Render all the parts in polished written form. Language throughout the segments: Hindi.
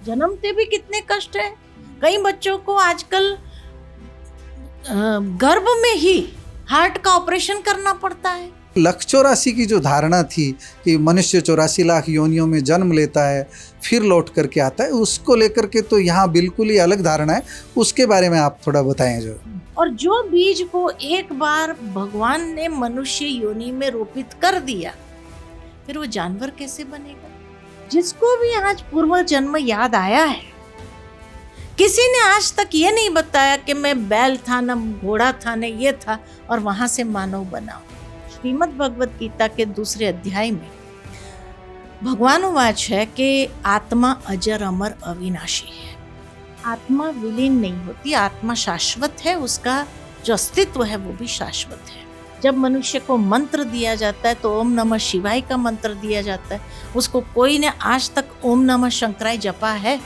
जन्मते भी कितने कष्ट है। कई बच्चों को आजकल गर्भ में ही हार्ट का ऑपरेशन करना पड़ता है। 1,84,000 की जो धारणा थी कि मनुष्य 84 लाख योनियों में जन्म लेता है फिर लौट करके आता है, उसको लेकर के तो यहाँ बिल्कुल ही अलग धारणा है। उसके बारे में आप थोड़ा बताएं। जो और जो बीज को एक बार भगवान ने मनुष्य योनि में रोपित कर दिया, फिर वो जानवर कैसे बनेगा? जिसको भी आज पूर्व जन्म याद आया है, किसी ने आज तक ये नहीं बताया कि मैं बैल था न घोड़ा था न ये था और वहां से मानव बना। श्रीमद् भगवत गीता के दूसरे अध्याय में भगवान वाच है कि आत्मा अजर अमर अविनाशी है। आत्मा विलीन नहीं होती, आत्मा शाश्वत है, उसका जो अस्तित्व है वो भी शाश्वत है। जब मनुष्य को मंत्र दिया जाता है तो ओम नमः शिवाय का मंत्र दिया जाता है। उसको कोई ने आज तक ओम नमः शंकराय जपा है?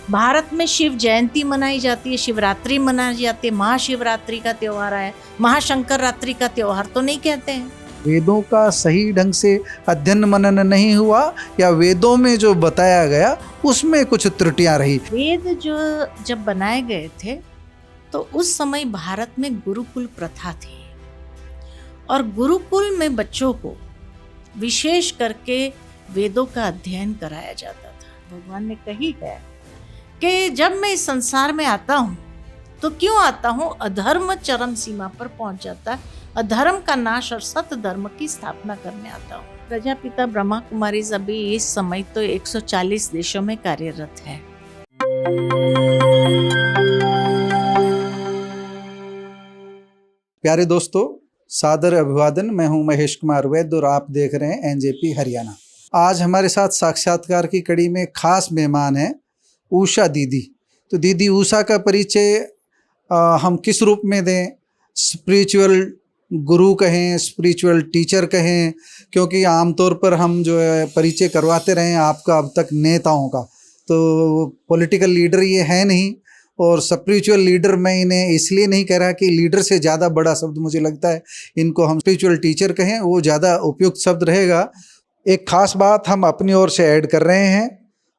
भारत में शिव जयंती मनाई जाती है, शिवरात्रि मनाई जाती है, महाशिवरात्रि का त्योहार है, महाशंकर रात्रि का त्योहार तो नहीं कहते हैं। वेदों का सही ढंग से अध्ययन मनन नहीं हुआ या वेदों में जो बताया गया उसमें कुछ त्रुटियां रही। वेद जो जब बनाए गए थे तो उस समय भारत में गुरुकुल प्रथा थी और गुरुकुल में बच्चों को विशेष करके वेदों का अध्ययन कराया जाता था। भगवान ने कही है कि जब मैं इस संसार में आता हूँ तो क्यों आता हूँ? अधर्म चरम सीमा पर पहुंच जाता है, अधर्म का नाश और सत्य धर्म की स्थापना करने आता हूँ। प्रजापिता ब्रह्मा कुमारी अभी इस समय तो 140 देशों में कार्यरत है। प्यारे दोस्तों, सादर अभिवादन। मैं हूं महेश कुमार वैद्य और आप देख रहे हैं एनजेपी हरियाणा। आज हमारे साथ साक्षात्कार की कड़ी में खास मेहमान है उषा दीदी। तो दीदी उषा का परिचय हम किस रूप में दें? स्पिरिचुअल गुरु कहें, स्पिरिचुअल टीचर कहें, क्योंकि आमतौर पर हम जो है परिचय करवाते रहे हैं आपका अब तक नेताओं का, तो पॉलिटिकल लीडर ये है नहीं। और स्पिरिचुअल लीडर मैं इन्हें इसलिए नहीं कह रहा कि लीडर से ज़्यादा बड़ा शब्द मुझे लगता है इनको हम स्पिरिचुअल टीचर कहें, वो ज़्यादा उपयुक्त शब्द रहेगा। एक खास बात हम अपनी ओर से ऐड कर रहे हैं।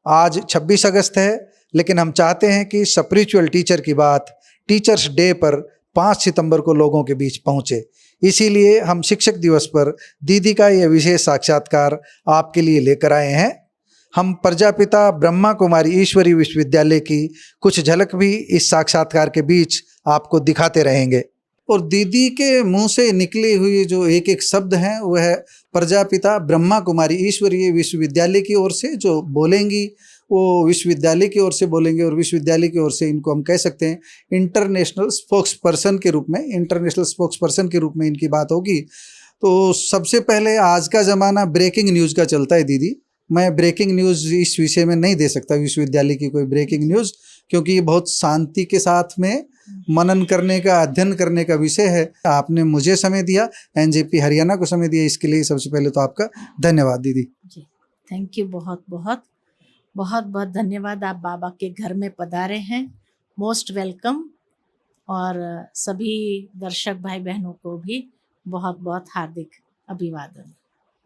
आज 26 अगस्त है, लेकिन हम चाहते हैं कि स्पिरिचुअल टीचर की बात टीचर्स डे पर 5 सितंबर को लोगों के बीच पहुंचे। इसीलिए हम शिक्षक दिवस पर दीदी का यह विशेष साक्षात्कार आपके लिए लेकर आए हैं। हम प्रजापिता ब्रह्मा कुमारी ईश्वरी विश्वविद्यालय की कुछ झलक भी इस साक्षात्कार के बीच आपको दिखाते रहेंगे। और दीदी के मुंह से निकली हुई जो एक एक शब्द हैं वह प्रजापिता ब्रह्मा कुमारी ईश्वरीय विश्वविद्यालय की ओर से जो बोलेंगी वो विश्वविद्यालय की ओर से बोलेंगे, और विश्वविद्यालय की ओर से इनको हम कह सकते हैं इंटरनेशनल स्पोक्स पर्सन के रूप में इनकी बात होगी। तो सबसे पहले, आज का ज़माना ब्रेकिंग न्यूज़ का चलता है दीदी। मैं ब्रेकिंग न्यूज़ इस विषय में नहीं दे सकता, विश्वविद्यालय की कोई ब्रेकिंग न्यूज़, क्योंकि ये बहुत शांति के साथ में मनन करने का, अध्ययन करने का विषय है। आपने मुझे समय दिया, एनजेपी हरियाणा को समय दिया, इसके लिए सबसे पहले तो आपका धन्यवाद दीदी। जी, थैंक यू, बहुत बहुत बहुत बहुत धन्यवाद। आप बाबा के घर में पधारे हैं, मोस्ट वेलकम। और सभी दर्शक भाई बहनों को भी बहुत बहुत हार्दिक अभिवादन।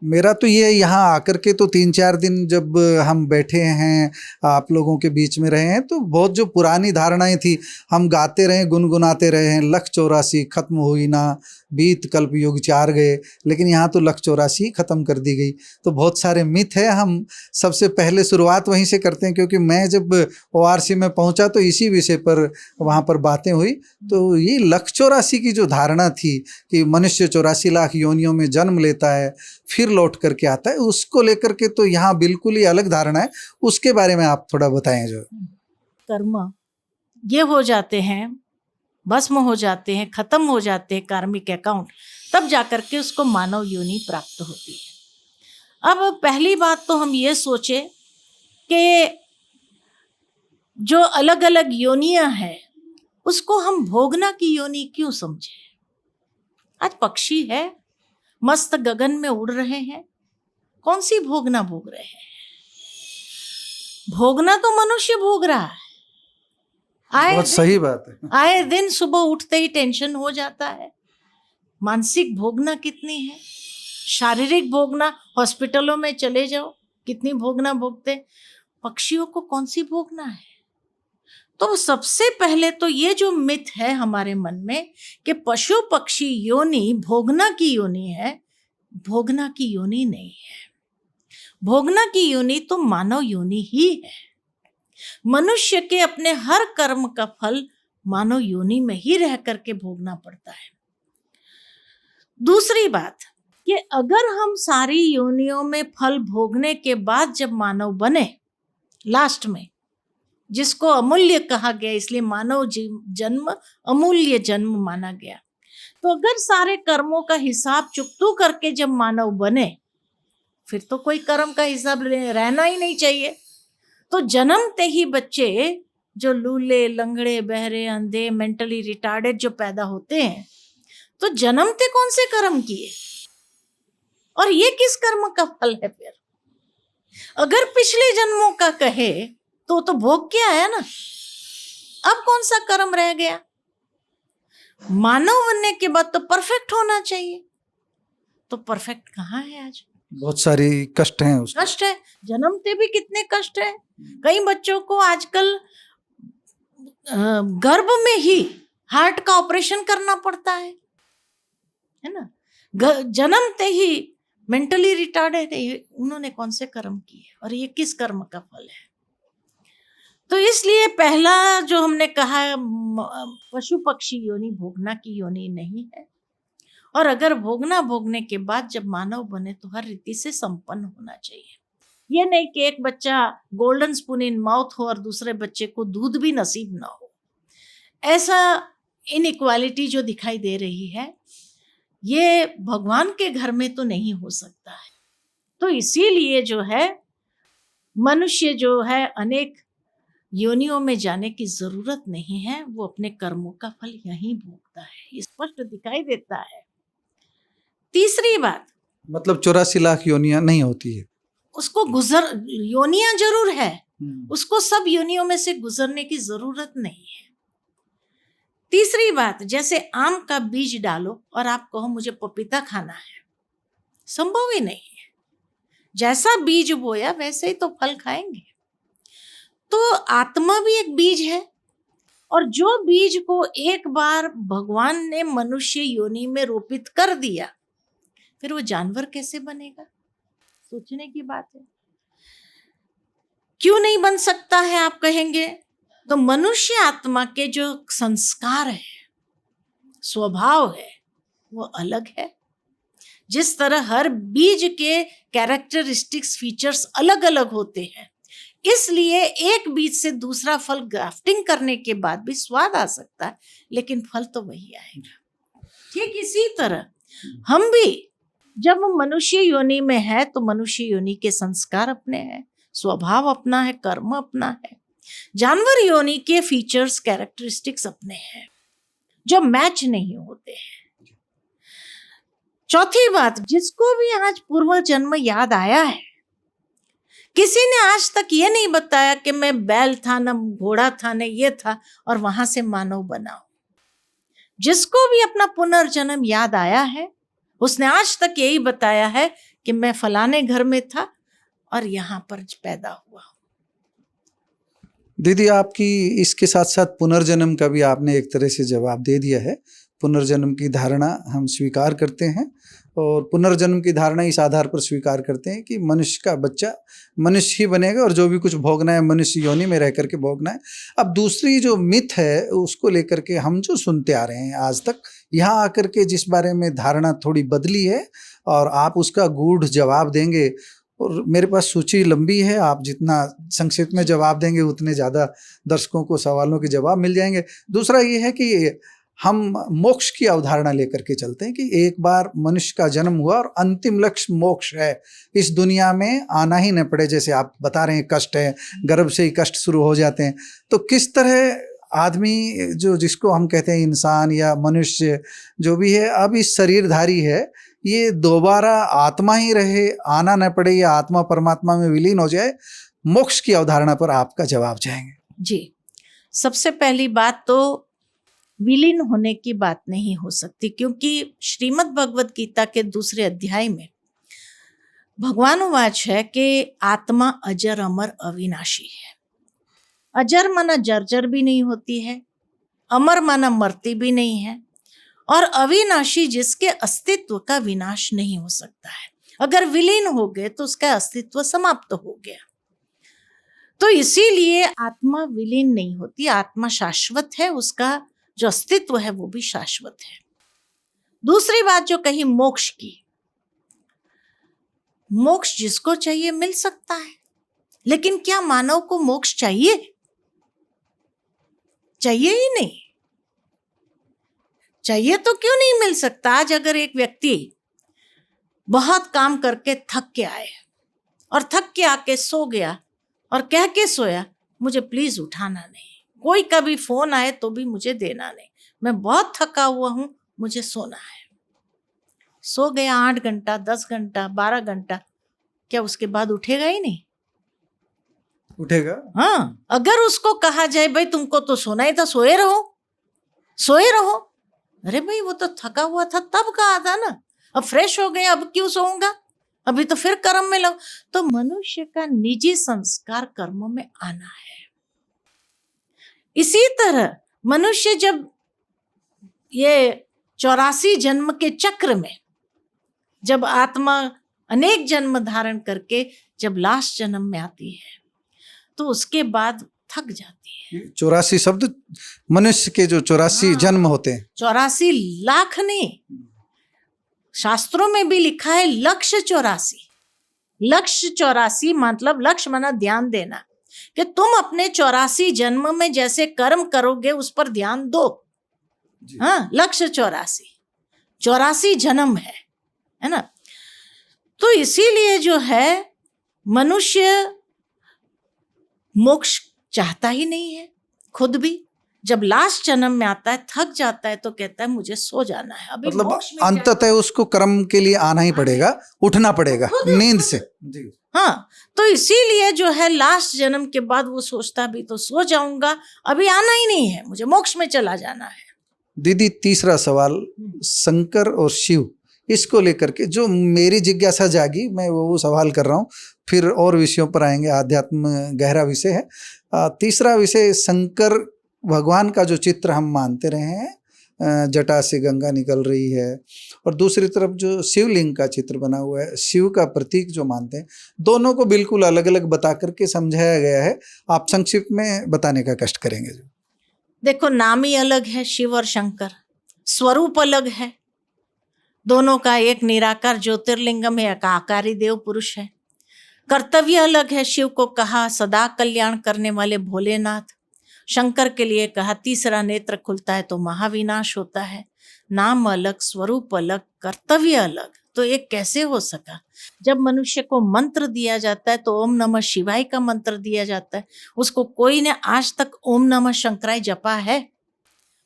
मेरा तो ये यहाँ आकर के तो 3-4 दिन जब हम बैठे हैं आप लोगों के बीच में रहे हैं, तो बहुत जो पुरानी धारणाएं थी, हम गाते रहे, गुनगुनाते रहे हैं, 1,84,000 खत्म हुई ना, बीत कल्प युग 4 गए, लेकिन यहाँ तो 1,84,000 खत्म कर दी गई। तो बहुत सारे मिथ है। हम सबसे पहले शुरुआत वहीं से करते हैं, क्योंकि मैं जब ORC में पहुँचा तो इसी विषय पर वहाँ पर बातें हुई। तो ये 1,84,000 की जो धारणा थी कि मनुष्य 84 लाख योनियों में जन्म लेता है फिर लौट करके आता है, उसको लेकर के तो यहाँ बिल्कुल ही अलग धारणा है। उसके बारे में आप थोड़ा बताएं। जो कर्म ये हो जाते हैं, भस्म हो जाते हैं, खत्म हो जाते हैं कार्मिक अकाउंट, तब जाकर के उसको मानव योनि प्राप्त होती है। अब पहली बात तो हम ये सोचे कि जो अलग अलग योनियां हैं उसको हम भोगना की योनि क्यों समझे? आज पक्षी है, मस्त गगन में उड़ रहे हैं, कौन सी भोगना भोग रहे हैं? भोगना तो मनुष्य भोग रहा है। बहुत सही बात है। आए दिन सुबह उठते ही टेंशन हो जाता है। मानसिक भोगना कितनी है, शारीरिक भोगना, हॉस्पिटलों में चले जाओ कितनी भोगना भोगते। पक्षियों को कौन सी भोगना है? तो सबसे पहले तो ये जो मिथ है हमारे मन में कि पशु पक्षी योनि भोगना की योनि है, भोगना की योनि नहीं है। भोगना की योनि तो मानव योनि ही है। मनुष्य के अपने हर कर्म का फल मानव योनि में ही रह करके भोगना पड़ता है। दूसरी बात कि अगर हम सारी योनियों में फल भोगने के बाद जब मानव बने लास्ट में, जिसको अमूल्य कहा गया, इसलिए मानव जन्म अमूल्य जन्म माना गया, तो अगर सारे कर्मों का हिसाब चुकतू करके जब मानव बने, फिर तो कोई कर्म का हिसाब रहना ही नहीं चाहिए। तो जन्मते ही बच्चे जो लूले, लंगड़े, बहरे, अंधे, मेंटली रिटार्डेड जो पैदा होते हैं, तो जन्मते कौन से कर्म किए और ये किस कर्म का फल है? फिर अगर पिछले जन्मों का कहे तो भोग के आया ना, अब कौन सा कर्म रह गया? मानव बनने के बाद तो परफेक्ट होना चाहिए, तो परफेक्ट कहाँ है? आज बहुत सारी कष्ट हैं उसमें। कष्ट है, जन्मते भी कितने कष्ट है। कई बच्चों को आजकल गर्भ में ही हार्ट का ऑपरेशन करना पड़ता है ना। जन्मते ही मेंटली रिटार्डेड है, उन्होंने कौन से कर्म किए और ये किस कर्म का फल है? तो इसलिए पहला जो हमने कहा, पशु पक्षी योनि भोगना की योनि नहीं है। और अगर भोगने के बाद जब मानव बने तो हर रीति से संपन्न होना चाहिए। ये नहीं कि एक बच्चा गोल्डन स्पून इन माउथ हो और दूसरे बच्चे को दूध भी नसीब ना हो। ऐसा इनइक्वालिटी जो दिखाई दे रही है, ये भगवान के घर में तो नहीं हो सकता है। तो इसीलिए जो है मनुष्य जो है अनेक योनियों में जाने की जरूरत नहीं है, वो अपने कर्मों का फल यहीं भोगता है, ये स्पष्ट दिखाई देता है। तीसरी बात, मतलब 84 लाख योनियां नहीं होती है, उसको योनियां जरूर है, उसको सब योनियों में से गुजरने की जरूरत नहीं है। तीसरी बात, जैसे आम का बीज डालो और आप कहो मुझे पपीता खाना है, संभव ही नहीं है। जैसा बीज बोया वैसे ही तो फल खाएंगे। तो आत्मा भी एक बीज है, और जो बीज को एक बार भगवान ने मनुष्य योनि में रोपित कर दिया, फिर वो जानवर कैसे बनेगा? सोचने की बात है। क्यों नहीं बन सकता है आप कहेंगे? तो मनुष्य आत्मा के जो संस्कार है, स्वभाव है, वो अलग है। जिस तरह हर बीज के कैरेक्टरिस्टिक्स, फीचर्स अलग अलग होते हैं, इसलिए एक बीज से दूसरा फल ग्राफ्टिंग करने के बाद भी स्वाद आ सकता है, लेकिन फल तो वही आएगा। ठीक इसी तरह हम भी जब मनुष्य योनि में है तो मनुष्य योनि के संस्कार अपने हैं, स्वभाव अपना है, कर्म अपना है। जानवर योनि के फीचर्स, कैरेक्टरिस्टिक्स अपने हैं जो मैच नहीं होते हैं। चौथी बात, जिसको भी आज पूर्व जन्म याद आया है, किसी ने आज तक ये नहीं बताया कि मैं बैल था, न घोड़ा था, न ये था और वहां से मानव बना। जिसको भी अपना पुनर्जन्म याद आया है, उसने आज तक यही बताया है कि मैं फलाने घर में था और यहाँ पर पैदा हुआ। दीदी, आपकी इसके साथ साथ पुनर्जन्म का भी आपने एक तरह से जवाब दे दिया है। पुनर्जन्म की धारणा हम स्वीकार करते हैं, और पुनर्जन्म की धारणा इस आधार पर स्वीकार करते हैं कि मनुष्य का बच्चा मनुष्य ही बनेगा और जो भी कुछ भोगना है मनुष्य योनि में रह करके भोगना है। अब दूसरी जो मिथ है उसको लेकर के हम जो सुनते आ रहे हैं आज तक, यहाँ आकर के जिस बारे में धारणा थोड़ी बदली है और आप उसका गूढ़ जवाब देंगे, और मेरे पास सूची लंबी है, आप जितना संक्षिप्त में जवाब देंगे उतने ज़्यादा दर्शकों को सवालों के जवाब मिल जाएंगे। दूसरा ये है कि हम मोक्ष की अवधारणा लेकर के चलते हैं कि एक बार मनुष्य का जन्म हुआ और अंतिम लक्ष्य मोक्ष है, इस दुनिया में आना ही न पड़े। जैसे आप बता रहे हैं कष्ट है, गर्भ से ही कष्ट शुरू हो जाते हैं, तो किस तरह आदमी जो जिसको हम कहते हैं इंसान या मनुष्य जो भी है, अब इस शरीरधारी है, ये दोबारा आत्मा ही रहे, आना न पड़े, या आत्मा परमात्मा में विलीन हो जाए, मोक्ष की अवधारणा पर आपका जवाब चाहेंगे? जी, सबसे पहली बात तो विलीन होने की बात नहीं हो सकती, क्योंकि श्रीमद् भगवद गीता के दूसरे अध्याय में भगवान वाच है कि आत्मा अजर अमर अविनाशी है। अजर माना जर्जर भी नहीं होती है, अमर माना मरती भी नहीं है, और अविनाशी जिसके अस्तित्व का विनाश नहीं हो सकता है। अगर विलीन हो गए तो उसका अस्तित्व समाप्त हो गया। तो इसीलिए आत्मा विलीन नहीं होती, आत्मा शाश्वत है, उसका जो अस्तित्व है वो भी शाश्वत है। दूसरी बात जो कही मोक्ष की, मोक्ष जिसको चाहिए मिल सकता है, लेकिन क्या मानव को मोक्ष चाहिए? चाहिए ही नहीं। चाहिए तो क्यों नहीं मिल सकता? आज अगर एक व्यक्ति बहुत काम करके थक के आए और थक के आके सो गया और कह के सोया, मुझे प्लीज उठाना नहीं, कोई कभी फोन आए तो भी मुझे देना नहीं, मैं बहुत थका हुआ हूं, मुझे सोना है। सो गया 8 घंटा, 10 घंटा, 12 घंटा, क्या उसके बाद उठेगा ही नहीं? उठेगा। हाँ, अगर उसको कहा जाए भाई तुमको तो सोना ही था, सोए रहो, सोए रहो, अरे भाई वो तो थका हुआ था तब कहा था ना, अब फ्रेश हो गए, अब क्यों सोऊंगा, अभी तो फिर कर्म में लग। तो मनुष्य का निजी संस्कार कर्मों में आना है। इसी तरह मनुष्य जब ये 84 जन्म के चक्र में, जब आत्मा अनेक जन्म धारण करके जब लास्ट जन्म में आती है तो उसके बाद थक जाती है। 84 शब्द मनुष्य के जो 84 जन्म होते हैं, 84 लाख नहीं, शास्त्रों में भी लिखा है लक्ष्य 84। लक्ष्य 84 मतलब लक्ष्य माना ध्यान देना, कि तुम अपने 84 जन्म में जैसे कर्म करोगे उस पर ध्यान दो। हाँ, लक्ष्य 84 जन्म है ना। तो इसीलिए जो है मनुष्य मोक्ष चाहता ही नहीं है। खुद भी जब लास्ट जन्म में आता है, थक जाता है, तो कहता है मुझे सो जाना है। अभी मतलब मोक्ष में अंततः उसको कर्म के लिए आना ही पड़ेगा, उठना पड़ेगा नींद से। हाँ, तो इसीलिए जो है लास्ट जन्म के बाद वो सोचता भी तो सो जाऊंगा, अभी आना ही नहीं है, मुझे मोक्ष में चला जाना है। दीदी, तीसरा सवाल शंकर और शिव, इसको लेकर के जो मेरी जिज्ञासा जागी, मैं वो सवाल कर रहा हूँ, फिर और विषयों पर आएंगे। आध्यात्म गहरा विषय है। तीसरा विषय, शंकर भगवान का जो चित्र हम मानते रहे हैं, जटा से गंगा निकल रही है, और दूसरी तरफ जो शिवलिंग का चित्र बना हुआ है, शिव का प्रतीक जो मानते हैं, दोनों को बिल्कुल अलग अलग बता करके समझाया गया है। आप संक्षिप्त में बताने का कष्ट करेंगे। देखो, नाम ही अलग है शिव और शंकर, स्वरूप अलग है दोनों का। एक निराकार ज्योतिर्लिंगम है, एक आकारी देव पुरुष है। कर्तव्य अलग है, शिव को कहा सदा कल्याण करने वाले भोलेनाथ, शंकर के लिए कहा तीसरा नेत्र खुलता है तो महाविनाश होता है। नाम अलग, स्वरूप अलग, कर्तव्य अलग, तो ये कैसे हो सका? जब मनुष्य को मंत्र दिया जाता है तो ओम नमः शिवाय का मंत्र दिया जाता है, उसको कोई ने आज तक ओम नमः शंकराय जपा है?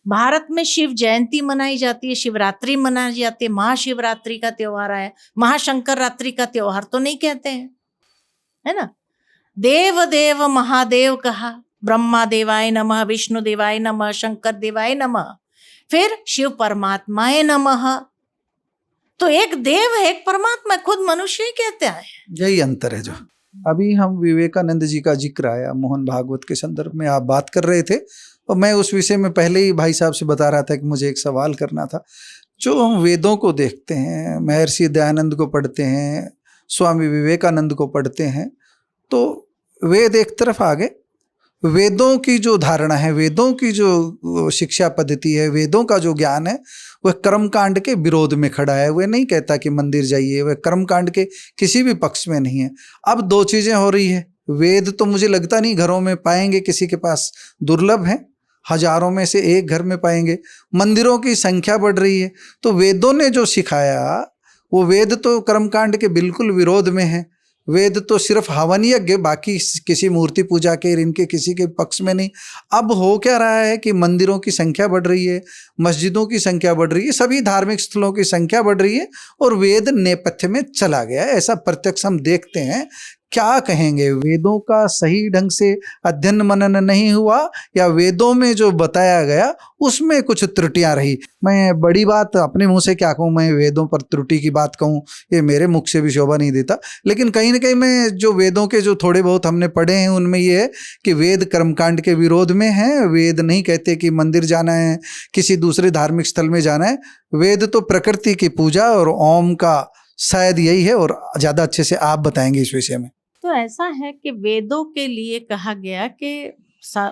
भारत में शिव जयंती मनाई जाती है, शिवरात्रि मनाई जाती है, महाशिवरात्रि का त्योहार आया, महाशंकर रात्रि का त्योहार तो नहीं कहते हैं, है ना। देव देव महादेव कहा, ब्रह्मा देवाय नमः, विष्णु देवाय नमः, शंकर देवाय नमः, फिर शिव परमात्माय नमः। तो एक देव है, एक परमात्मा, खुद मनुष्य ही कहते हैं। यही अंतर है। जो अभी हम विवेकानंद जी का जिक्र आया, मोहन भागवत के संदर्भ में आप बात कर रहे थे, और मैं उस विषय में पहले ही भाई साहब से बता रहा था कि मुझे एक सवाल करना था। जो हम वेदों को देखते हैं, महर्षि दयानंद को पढ़ते हैं, स्वामी विवेकानंद को पढ़ते हैं, तो वेद एक तरफ आ गए, वेदों की जो धारणा है, वेदों की जो शिक्षा पद्धति है, वेदों का जो ज्ञान है, वह कर्मकांड के विरोध में खड़ा है। वह नहीं कहता कि मंदिर जाइए, वह कर्मकांड के किसी भी पक्ष में नहीं है। अब दो चीजें हो रही है, वेद तो मुझे लगता नहीं घरों में पाएंगे, किसी के पास दुर्लभ है, हजारों में से एक घर में पाएंगे। मंदिरों की संख्या बढ़ रही है, तो वेदों ने जो सिखाया वो वेद तो कर्मकांड के बिल्कुल विरोध में है। वेद तो सिर्फ हवन यज्ञ, बाकी किसी मूर्ति पूजा के, इनके किसी के पक्ष में नहीं। अब हो क्या रहा है कि मंदिरों की संख्या बढ़ रही है, मस्जिदों की संख्या बढ़ रही है, सभी धार्मिक स्थलों की संख्या बढ़ रही है, और वेद नेपथ्य में चला गया है। ऐसा प्रत्यक्ष हम देखते हैं। क्या कहेंगे, वेदों का सही ढंग से अध्ययन मनन नहीं हुआ या वेदों में जो बताया गया उसमें कुछ त्रुटियां रही? मैं बड़ी बात अपने मुंह से क्या कहूँ, मैं वेदों पर त्रुटि की बात कहूँ ये मेरे मुख से भी शोभा नहीं देता, लेकिन कहीं ना कहीं मैं जो वेदों के जो थोड़े बहुत हमने पढ़े हैं उनमें ये है कि वेद कर्मकांड के विरोध में है। वेद नहीं कहते कि मंदिर जाना है, किसी दूसरे धार्मिक स्थल में जाना है। वेद तो प्रकृति की पूजा और ओम का शायद यही है, और ज़्यादा अच्छे से आप बताएंगे इस विषय में। तो ऐसा है कि वेदों के लिए कहा गया कि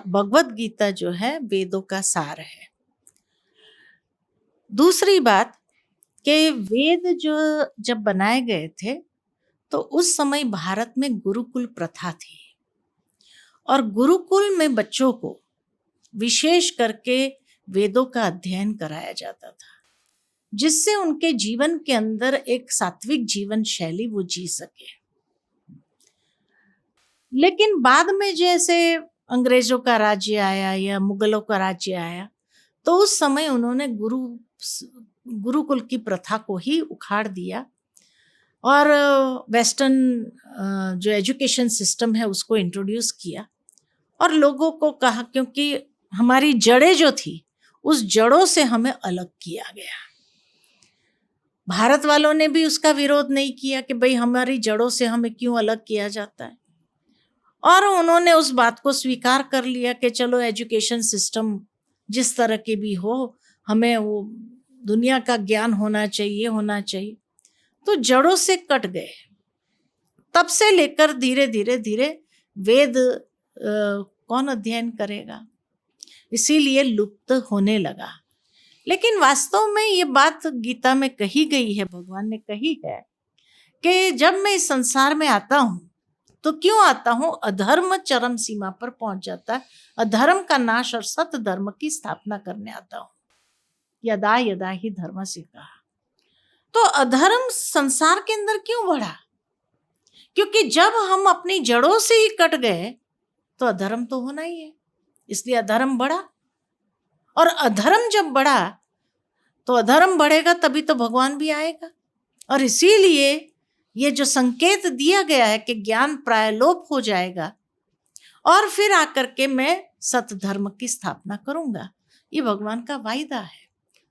भगवत गीता जो है वेदों का सार है। दूसरी बात कि वेद जो जब बनाए गए थे तो उस समय भारत में गुरुकुल प्रथा थी, और गुरुकुल में बच्चों को विशेष करके वेदों का अध्ययन कराया जाता था, जिससे उनके जीवन के अंदर एक सात्विक जीवन शैली वो जी सके। लेकिन बाद में जैसे अंग्रेजों का राज्य आया या मुगलों का राज्य आया, तो उस समय उन्होंने गुरुकुल की प्रथा को ही उखाड़ दिया और वेस्टर्न जो एजुकेशन सिस्टम है उसको इंट्रोड्यूस किया, और लोगों को कहा, क्योंकि हमारी जड़ें जो थी उस जड़ों से हमें अलग किया गया। भारत वालों ने भी उसका विरोध नहीं किया कि भाई हमारी जड़ों से हमें क्यों अलग किया जाता है, और उन्होंने उस बात को स्वीकार कर लिया कि चलो एजुकेशन सिस्टम जिस तरह के भी हो, हमें वो दुनिया का ज्ञान होना चाहिए। तो जड़ों से कट गए। तब से लेकर धीरे धीरे वेद कौन अध्ययन करेगा, इसीलिए लुप्त होने लगा। लेकिन वास्तव में ये बात गीता में कही गई है, भगवान ने कही है कि जब मैं इस संसार में आता हूँ तो क्यों आता हूँ, अधर्म चरम सीमा पर पहुंच जाता है, अधर्म का नाश और सत्य धर्म की स्थापना करने आता हूँ। यदा यदा ही धर्म से कहा। तो अधर्म संसार के अंदर क्यों बढ़ा? क्योंकि जब हम अपनी जड़ों से ही कट गए तो अधर्म तो होना ही है, इसलिए अधर्म बढ़ा। और अधर्म जब बढ़ा तो अधर्म बढ़ेगा तभी तो भगवान भी आएगा। और इसीलिए ये जो संकेत दिया गया है कि ज्ञान प्रायलोप हो जाएगा और फिर आकर के मैं सत्य धर्म की स्थापना करूंगा, ये भगवान का वायदा है।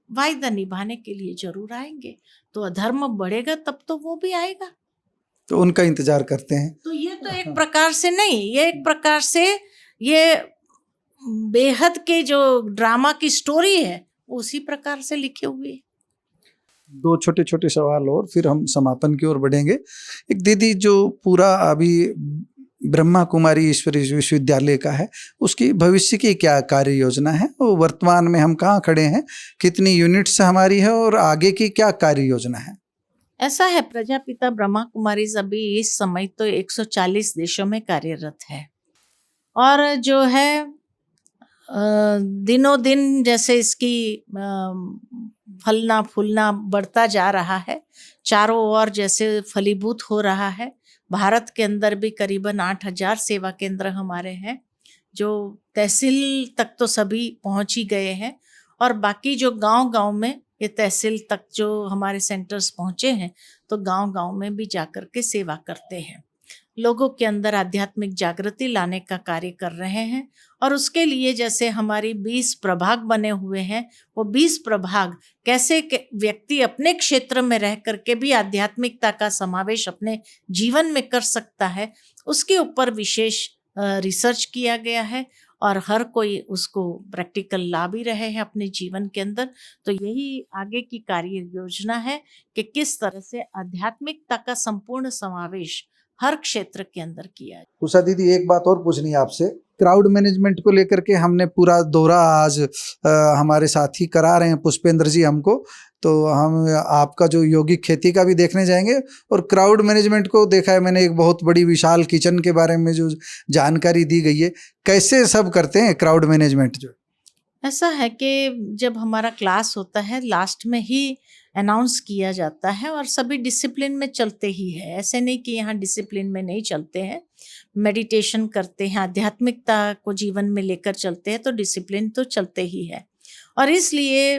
वायदा निभाने के लिए जरूर आएंगे। तो अधर्म बढ़ेगा तब तो वो भी आएगा, तो उनका इंतजार करते हैं। तो ये तो एक प्रकार से नहीं, ये एक प्रकार से ये बेहद के जो ड्रामा की स्टोरी है उसी प्रकार से लिखी हुई है। दो छोटे छोटे सवाल और फिर हम समापन की ओर बढ़ेंगे। एक दीदी, जो पूरा अभी ब्रह्मा कुमारी ईश्वरीय विश्वविद्यालय का है, उसकी भविष्य की क्या कार्य योजना है? वो वर्तमान में हम कहाँ खड़े हैं, कितनी यूनिट्स हमारी है और आगे की क्या कार्य योजना है? ऐसा है, प्रजापिता ब्रह्मा कुमारी अभी इस समय तो 140 देशों में कार्यरत है, और जो है दिनों दिन जैसे इसकी फलना फूलना बढ़ता जा रहा है, चारों ओर जैसे फलीभूत हो रहा है। भारत के अंदर भी करीबन 8000 सेवा केंद्र हमारे हैं, जो तहसील तक तो सभी पहुंच ही गए हैं, और बाकी जो गांव-गांव में ये तहसील तक जो हमारे सेंटर्स पहुंचे हैं, तो गांव-गांव में भी जाकर के सेवा करते हैं। लोगों के अंदर आध्यात्मिक जागृति लाने का कार्य कर रहे हैं, और उसके लिए जैसे हमारी 20 प्रभाग बने हुए हैं, वो 20 प्रभाग कैसे व्यक्ति अपने क्षेत्र में रह करके भी आध्यात्मिकता का समावेश अपने जीवन में कर सकता है, उसके ऊपर विशेष रिसर्च किया गया है, और हर कोई उसको प्रैक्टिकल ला भी रहे हैं अपने जीवन के अंदर। तो यही आगे की कार्य योजना है कि किस तरह से आध्यात्मिकता का संपूर्ण समावेश हर क्षेत्र के अंदर किया है। उषा दीदी, एक बात और पूछनी है आपसे। क्राउड मैनेजमेंट को लेकर के हमने पूरा दौरा आज हमारे साथी करा रहे हैं, पुष्पेंद्र जी हमको, तो हम आपका जो यौगिक खेती का भी देखने जाएंगे, और क्राउड मैनेजमेंट को देखा है मैंने, एक बहुत बड़ी विशाल किचन के बारे में जो जानकारी दी गई है, कैसे सब करते हैं क्राउड मैनेजमेंट? जो ऐसा है कि जब हमारा क्लास होता है लास्ट में ही अनाउंस किया जाता है, और सभी डिसिप्लिन में चलते ही है, ऐसे नहीं कि यहाँ डिसिप्लिन में नहीं चलते हैं। मेडिटेशन करते हैं, आध्यात्मिकता को जीवन में लेकर चलते हैं, तो डिसिप्लिन तो चलते ही है। और इसलिए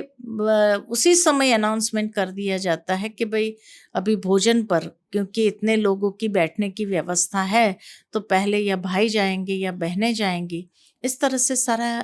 उसी समय अनाउंसमेंट कर दिया जाता है कि भाई अभी भोजन पर, क्योंकि इतने लोगों की बैठने की व्यवस्था है, तो पहले या भाई जाएंगे या बहनें जाएंगी। इस तरह से सारा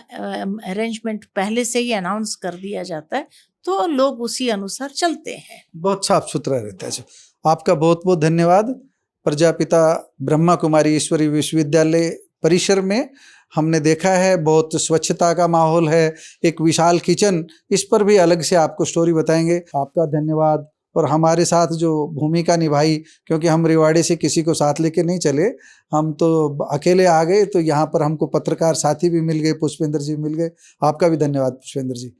अरेंजमेंट पहले से ही अनाउंस कर दिया जाता है, तो लोग उसी अनुसार चलते हैं। बहुत साफ सुथरा रहता है। आपका बहुत बहुत धन्यवाद। प्रजापिता ब्रह्मा कुमारी ईश्वरी विश्वविद्यालय परिसर में हमने देखा है बहुत स्वच्छता का माहौल है, एक विशाल किचन, इस पर भी अलग से आपको स्टोरी बताएंगे। आपका धन्यवाद। और हमारे साथ जो भूमिका निभाई, क्योंकि हम रेवाड़ी से किसी को साथ लेके नहीं चले, हम तो अकेले आ गए, तो यहाँ पर हमको पत्रकार साथी भी मिल गए, पुष्पेंद्र जी मिल गए। आपका भी धन्यवाद पुष्पेंद्र जी।